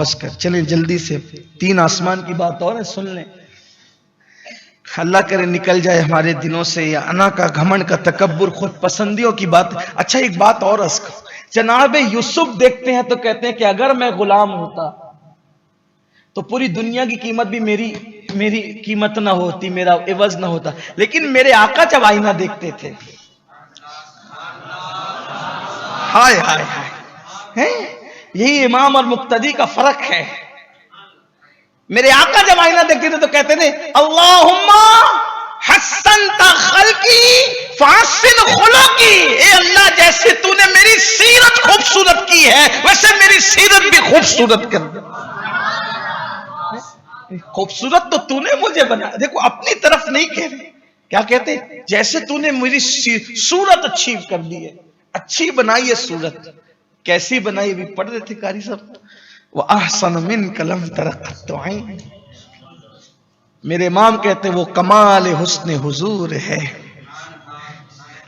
واپس کر چلیں جلدی سے. 3 آسمان کی بات اور ہے، سن لیں. اللہ کرے نکل جائے ہمارے دلوں سے یہ انا کا، گھمنڈ کا، تکبر، خود پسندیوں کی بات. اچھا ایک بات اور عرض کروں. جناب یوسف دیکھتے ہیں تو کہتے ہیں کہ اگر میں غلام ہوتا تو پوری دنیا کی قیمت بھی میری قیمت نہ ہوتی، میرا عوض نہ ہوتا. لیکن میرے آقا جب آئینہ دیکھتے تھے، ہائے ہائے ہائے، یہی امام اور مقتدی کا فرق ہے. میرے آقا جب آئینہ دیکھتے تھے تو کہتے تھے اللہم حسنت خلقی فاحسن خلقی. اے اللہ جیسے تو نے میری سیرت خوبصورت کی ہے ویسے میری سیرت بھی خوبصورت کر دے. خوبصورت تو تو نے مجھے بنا. دیکھو اپنی طرف نہیں کہہ رہے، کیا کہتے ہیں؟ جیسے تو نے میری صورت اچھی کر دی ہے، اچھی بنائی ہے صورت. کیسی بنائی بھی پڑھ رہے تھے قاری صاحب. وَأَحْسَنُ مِنْكَ لَمْ تَرَ قَطُّ عَيْنٌ. میرے امام کہتے وہ کمال حسن حضور ہے.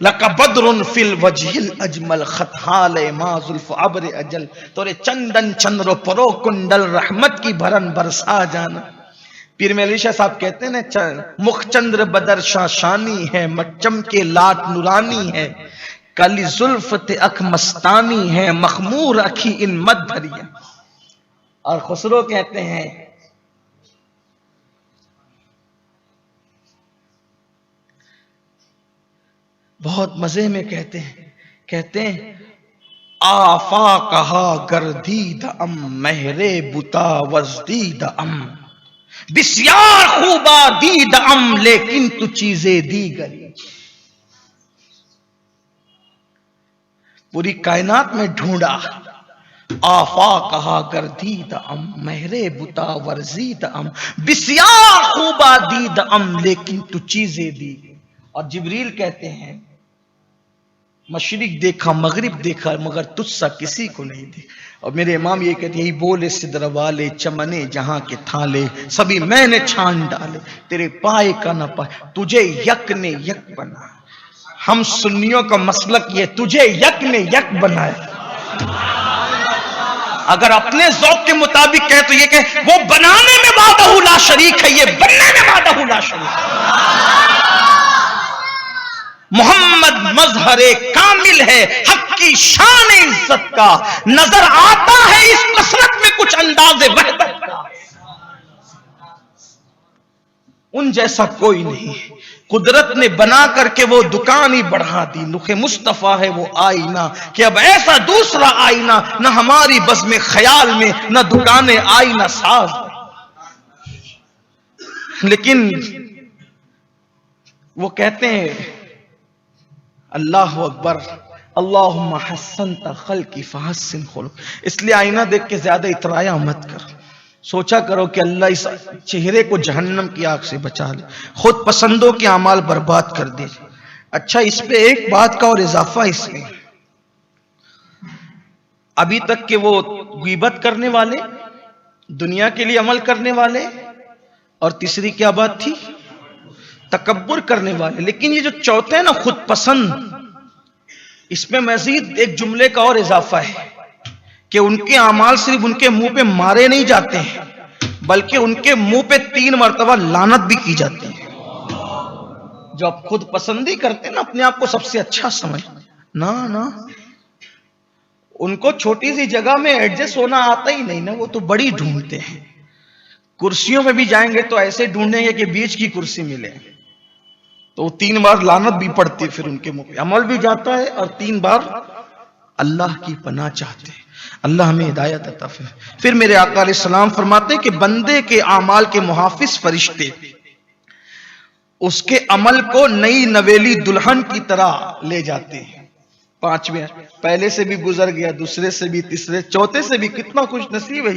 لَكَ بَدْرٌ فِي الْوَجْهِ الْأَجْمَلِ خَطْحَالِ مَا زُلْفُ عَبْرِ اجل. تورے چندن چندر پرو کنڈل رحمت کی بھرن برسا جانا. پیر میں علی شاہ صاحب کہتے ہیں نا مخ چندر بدر شاہ شانی ہے، مچم کے لاٹ نورانی ہے، کلی زلفت اک مستانی ہے، مخمور اکھی ان مد بھریا. اور خسرو کہتے ہیں بہت مزے میں کہتے ہیں آفا کہا گردید ام مہرے بتا وزدید ام بسیار خوبا دید ام لیکن تو چیزیں دیگری. پوری کائنات میں ڈھونڈا، آفا کہا گردید ام مہرے بتا ورزید ام بسیار خوبا دید ام لیکن تو چیزیں دیگری. اور جبریل کہتے ہیں مشرق دیکھا مغرب دیکھا مگر تجھ سا کسی کو نہیں دیکھا. اور میرے امام یہ کہتے ہیں یہی بولے صدر والے چمنے جہاں کے تھالے سبھی میں نے چھان ڈالے تیرے پائے کا نہ پائے تجھے یک نے یک بنا. ہم سنیوں کا مسلک یہ تجھے یک نے یک بنائے. اگر اپنے ذوق کے مطابق کہے تو یہ کہ وہ بنانے میں وحدہ لا شریک ہے، یہ بننے میں وحدہ لا شریک ہے. محمد مظہر کامل ہے، حق کی شان عزت کا، نظر آتا ہے اس کثرت میں کچھ انداز وحدت کا. ان جیسا کوئی نہیں. قدرت نے بنا کر کے وہ دکان ہی بڑھا دی. رخ مصطفیٰ ہے وہ آئینہ کہ اب ایسا دوسرا آئینہ نہ ہماری بزم خیال میں نہ دکان آئینہ ساز. لیکن وہ کہتے ہیں اللہ اکبر اللہم حسنت خلقی فحسن خلق. اس لیے آئینہ دیکھ کے زیادہ اترایا مت کر. سوچا کرو کہ اللہ اس چہرے کو جہنم کی آگ سے بچا لے، خود پسندوں کے اعمال برباد کر دے. اچھا اس پہ ایک بات کا اور اضافہ اس میں، ابھی تک کہ وہ غیبت کرنے والے، دنیا کے لیے عمل کرنے والے، اور تیسری کیا بات تھی؟ تکبر کرنے والے. لیکن یہ جو چوتھے ہیں نا خود پسند، اس میں مزید ایک جملے کا اور اضافہ ہے کہ ان کے اعمال صرف ان کے منہ پہ مارے نہیں جاتے ہیں بلکہ ان کے منہ پہ 3 مرتبہ لعنت بھی کی جاتی ہے. جو آپ خود پسندی کرتے ہیں نا، اپنے آپ کو سب سے اچھا سمجھ نا ان کو چھوٹی سی جگہ میں ایڈجسٹ ہونا آتا ہی نہیں نا، وہ تو بڑی ڈھونڈتے ہیں. کرسیوں میں بھی جائیں گے تو ایسے ڈھونڈیں گے کہ بیچ کی کرسی ملے، تو 3 بار لعنت بھی پڑتی ہے، پھر ان کے منہ پہ عمل بھی جاتا ہے اور 3 بار اللہ کی پناہ چاہتے ہیں. اللہ ہمیں ہدایت عطا فرمائے. پھر میرے آقا علیہ السلام فرماتے کہ بندے کے اعمال کے محافظ فرشتے اس کے عمل کو نئی نویلی دلہن کی طرح لے جاتے ہیں. 5ویں پہلے سے بھی گزر گیا، دوسرے سے بھی، تیسرے، چوتھے سے بھی. کتنا خوش نصیب ہے،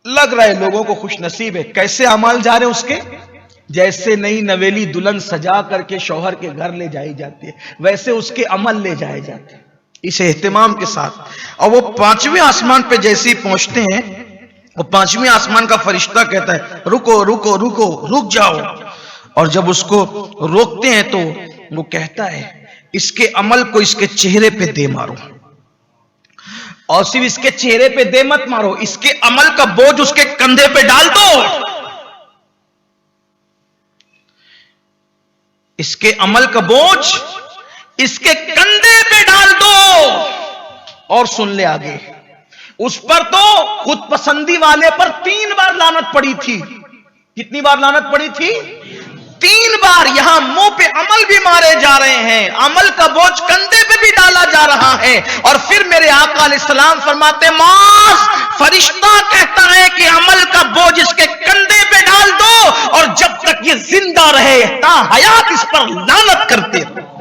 لگ رہا ہے لوگوں کو خوش نصیب ہے. کیسے اعمال جا رہے ہیں اس کے؟ جیسے نئی نویلی دلہن سجا کر کے شوہر کے گھر لے جائی جاتی ہے ویسے اس کے عمل لے جائے جاتے ہیں اس اہتمام کے ساتھ. اور وہ 5ویں آسمان پہ جیسے ہی پہنچتے ہیں، وہ 5ویں آسمان کا فرشتہ کہتا ہے رکو رکو رکو، رک جاؤ. اور جب اس کو روکتے ہیں تو وہ کہتا ہے اس کے عمل کو اس کے چہرے پہ دے مارو. اور صرف اس کے چہرے پہ دے مت مارو، اس کے عمل کا بوجھ اس کے کندھے پہ ڈال دو، اس کے عمل کا بوجھ اس کے کندھے پہ ڈال دو۔ اور سن لے آگے، اس پر تو خود پسندی والے پر 3 بار لعنت پڑی تھی۔ کتنی بار لعنت پڑی تھی؟ 3 بار۔ یہاں منہ پہ عمل بھی مارے جا رہے ہیں، عمل کا بوجھ کندھے پہ بھی ڈالا جا رہا ہے، اور پھر میرے آقا علیہ السلام فرماتے معاذ، فرشتہ کہتا ہے کہ عمل کا بوجھ اس کے کندھے پہ ڈال دو، اور جب تک یہ زندہ رہے تا حیات اس پر لعنت کرتے رہو۔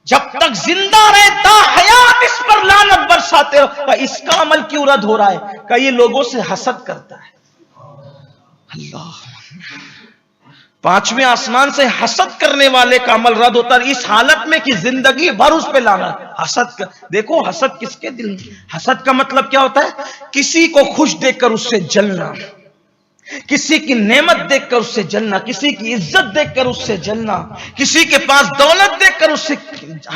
جب تک زندہ رہے تا حیات اس پر لعنت برساتے رہو۔ کہ اس کا عمل کیوں رد ہو رہا ہے؟ کہ یہ لوگوں سے حسد کرتا ہے۔ اللہ، 5ویں آسمان سے حسد کرنے والے کا عمل رد ہوتا ہے، اس حالت میں کہ زندگی بھر اس پہ لانا۔ حسد دیکھو، حسد کس کے دل میں؟ حسد کا مطلب کیا ہوتا ہے؟ کسی کو خوش دیکھ کر اس سے جلنا، کسی کی نعمت دیکھ کر اس سے جلنا، کسی کی عزت دیکھ کر اس سے جلنا، کسی کے پاس دولت دیکھ کر اس سے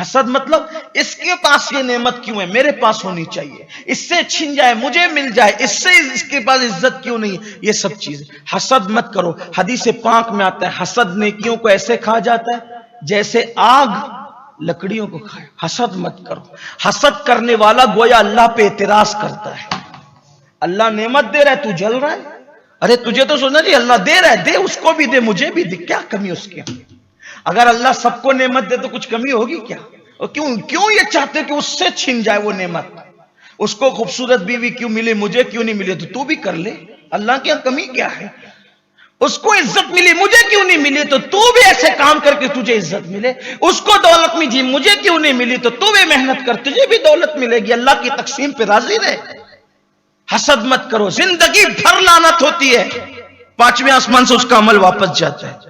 حسد۔ مطلب اس کے پاس یہ نعمت کیوں ہے، میرے پاس ہونی چاہیے، اس سے چھن جائے مجھے مل جائے، اس سے اس کے پاس عزت کیوں نہیں؟ یہ سب چیزیں حسد مت کرو۔ حدیث پاک میں آتا ہے حسد نیکیوں کو ایسے کھا جاتا ہے جیسے آگ لکڑیوں کو کھائے۔ حسد مت کرو۔ حسد کرنے والا گویا اللہ پہ اعتراض کرتا ہے۔ اللہ نعمت دے رہا ہے، تو جل رہا ہے؟ ارے تجھے تو سوچنا جی اللہ دے رہا ہے، دے اس کو بھی دے، مجھے بھی دے، کیا کمی اس کے؟ اگر اللہ سب کو نعمت دے تو کچھ کمی ہوگی کیا؟ اور کیوں یہ چاہتے کہ اس سے چھن جائے وہ نعمت؟ اس کو خوبصورت بیوی کیوں ملے، مجھے کیوں نہیں ملے؟ تو بھی کر لے، اللہ کی کمی کیا ہے؟ اس کو عزت ملی، مجھے کیوں نہیں ملی؟ تو بھی ایسے کام کر کے تجھے عزت ملے۔ اس کو دولت ملی، مجھے کیوں نہیں ملی؟ تو بھی محنت کر، تجھے بھی دولت ملے گی۔ اللہ کی تقسیم پہ راضی رہے۔ حسد مت کرو، زندگی بھر لعنت ہوتی ہے، 5ویں آسمان سے اس کا عمل واپس جاتا ہے۔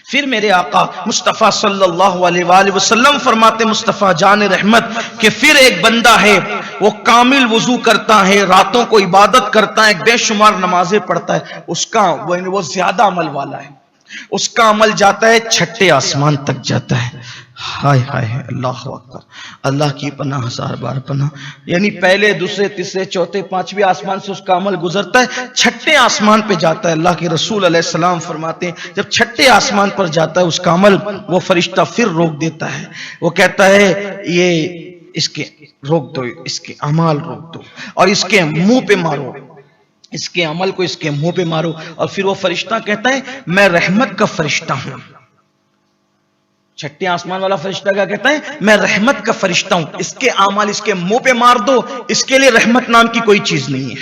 پھر میرے آقا مصطفیٰ صلی اللہ علیہ وآلہ وسلم فرماتے، مصطفیٰ جان رحمت، کہ پھر ایک بندہ ہے وہ کامل وضو کرتا ہے، راتوں کو عبادت کرتا ہے، بے شمار نمازیں پڑھتا ہے، اس کا وہ زیادہ عمل والا ہے، اس کا عمل جاتا ہے 6 آسمان تک جاتا ہے۔ ہائے ہائے، اللہ اکبر، اللہ کی پناہ 1000 بار پناہ۔ یعنی پہلے، دوسرے، تیسرے، چوتھے، 5ویں آسمان سے اس کا عمل گزرتا ہے، 6 آسمان پہ جاتا ہے۔ اللہ کے رسول علیہ السلام فرماتے ہیں جب 6 آسمان پر جاتا ہے اس کا عمل، وہ فرشتہ پھر روک دیتا ہے، وہ کہتا ہے یہ اس کے روک دو، اس کے اعمال روک دو، اور اس کے منہ پہ مارو، اس کے عمل کو اس کے منہ پہ مارو۔ اور پھر وہ فرشتہ کہتا ہے میں رحمت کا فرشتہ ہوں۔ 6 آسمان والا فرشتہ کیا کہتا ہے؟ میں رحمت کا فرشتہ ہوں، اس کے اعمال اس کے منہ پہ مار دو، اس کے لیے رحمت نام کی کوئی چیز نہیں ہے،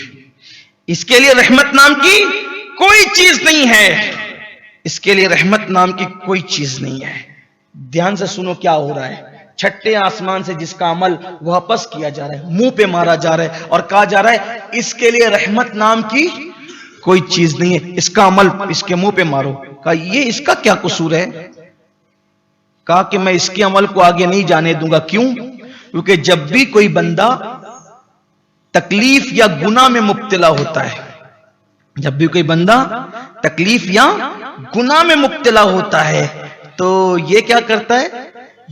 اس کے لیے رحمت نام کی کوئی چیز نہیں ہے، اس کے لیے رحمت نام کی کوئی چیز نہیں ہے۔ دھیان سے سنو کیا ہو رہا ہے۔ 6 آسمان سے جس کا عمل واپس کیا جا رہا ہے، منہ پہ مارا جا رہا ہے، اور کہا جا رہا ہے اس کے لیے رحمت نام کی کوئی چیز نہیں ہے، اس کا عمل اس کے منہ پہ مارو۔ کہا یہ اس کا کیا قصور ہے؟ کہا کہ میں اس کے عمل کو آگے نہیں جانے دوں گا۔ کیوں؟ کیونکہ جب بھی کوئی بندہ تکلیف یا گناہ میں مبتلا ہوتا ہے، جب بھی کوئی بندہ تکلیف یا گناہ میں مبتلا ہوتا ہے تو یہ کیا کرتا ہے؟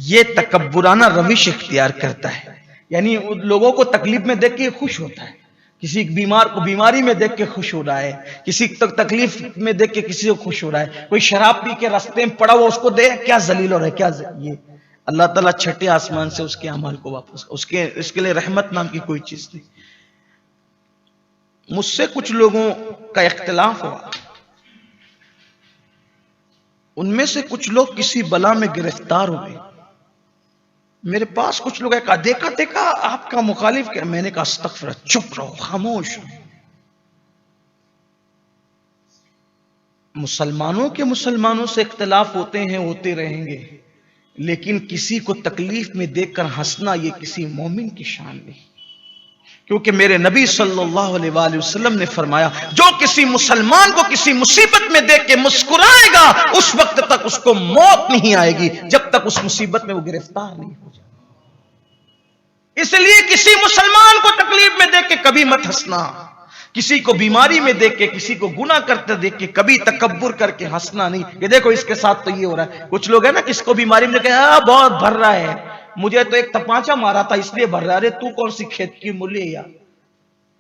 یہ تکبرانہ روش اختیار کرتا ہے، یعنی لوگوں کو تکلیف میں دیکھ کے خوش ہوتا ہے، کسی بیمار کو بیماری میں دیکھ کے خوش ہو رہا ہے، کسی تکلیف میں دیکھ کے کسی کو خوش ہو رہا ہے، کوئی شراب پی کے راستے میں پڑا ہوا اس کو دیکھ کیا ذلیل ہو رہا ہے، کیا یہ اللہ تعالیٰ 6 آسمان سے اس کے اعمال کو واپس، اس کے لیے رحمت نام کی کوئی چیز نہیں۔ مجھ سے کچھ لوگوں کا اختلاف ہوا، ان میں سے کچھ لوگ کسی بلا میں گرفتار ہوئے، میرے پاس کچھ لوگ کہا دیکھا آپ کا مخالف کیا؟ میں نے کہا استغفر، چپ رہو، خاموش۔ مسلمانوں سے اختلاف ہوتے ہیں، ہوتے رہیں گے، لیکن کسی کو تکلیف میں دیکھ کر ہنسنا یہ کسی مومن کی شان نہیں، کیونکہ میرے نبی صلی اللہ علیہ وآلہ وسلم نے فرمایا جو کسی مسلمان کو کسی مصیبت میں دیکھ کے مسکرائے گا اس وقت تک اس کو موت نہیں آئے گی جب تک اس مصیبت میں وہ گرفتار نہیں ہو جائے۔ اس لیے کسی مسلمان کو تکلیف میں دیکھ کے کبھی مت ہنسنا، کسی کو بیماری میں دیکھ کے، کسی کو گناہ کرتے دیکھ کے کبھی تکبر کر کے ہنسنا نہیں، یہ دیکھو اس کے ساتھ تو یہ ہو رہا ہے۔ کچھ لوگ ہیں نا، کس کو بیماری میں دیکھ کے بہت بھر رہا ہے، مجھے تو ایک تپانچا مارا تھا اس لیے بھر رہا. ارے تو کون سی کھیت کی مولی ہے یار,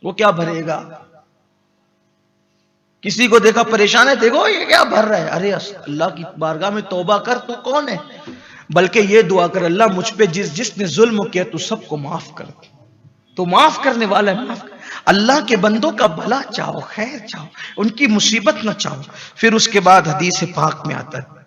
وہ کیا بھرے گا؟ کسی کو دیکھا پریشان ہے, دیکھو یہ کیا بھر رہا ہے. ارے اللہ کی بارگاہ میں توبہ کر, تو کون ہے؟ بلکہ یہ دعا کر, اللہ مجھ پہ جس نے ظلم کیا تو سب کو معاف کر. تو معاف کرنے والا ہے, معاف. اللہ کے بندوں کا بھلا چاہو, خیر چاہو, ان کی مصیبت نہ چاہو. پھر اس کے بعد حدیث پاک میں آتا ہے